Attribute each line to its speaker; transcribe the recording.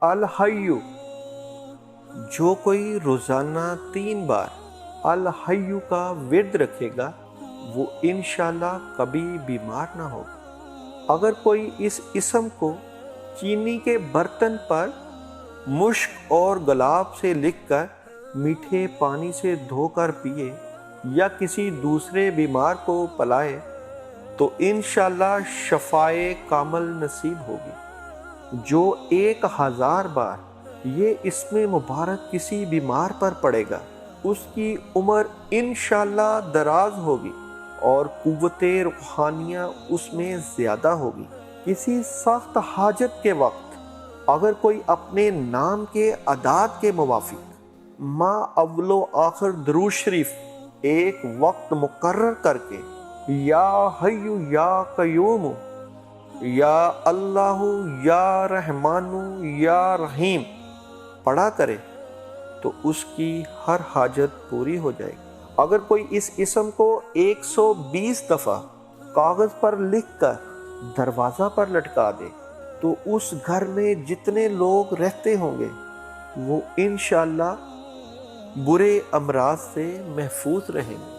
Speaker 1: الحیو، جو کوئی روزانہ 3 بار الحیو کا ورد رکھے گا وہ انشاءاللہ کبھی بیمار نہ ہوگا۔ اگر کوئی اس اسم کو چینی کے برتن پر مشک اور گلاب سے لکھ کر میٹھے پانی سے دھو کر پیے یا کسی دوسرے بیمار کو پلائے تو انشاءاللہ شفائے کامل نصیب ہوگی۔ جو 1000 بار یہ اسم مبارک کسی بیمار پر پڑے گا اس کی عمر انشاءاللہ دراز ہوگی اور قوت روحانیہ اس میں زیادہ ہوگی۔ کسی سخت حاجت کے وقت اگر کوئی اپنے نام کے اعداد کے موافق ما اول و آخر درود شریف ایک وقت مقرر کر کے یا حی یا قیوم یا اللہ یا رحمان یا رحیم پڑھا کرے تو اس کی ہر حاجت پوری ہو جائے گی۔ اگر کوئی اس اسم کو 120 دفعہ کاغذ پر لکھ کر دروازہ پر لٹکا دے تو اس گھر میں جتنے لوگ رہتے ہوں گے وہ انشاءاللہ برے امراض سے محفوظ رہیں گے۔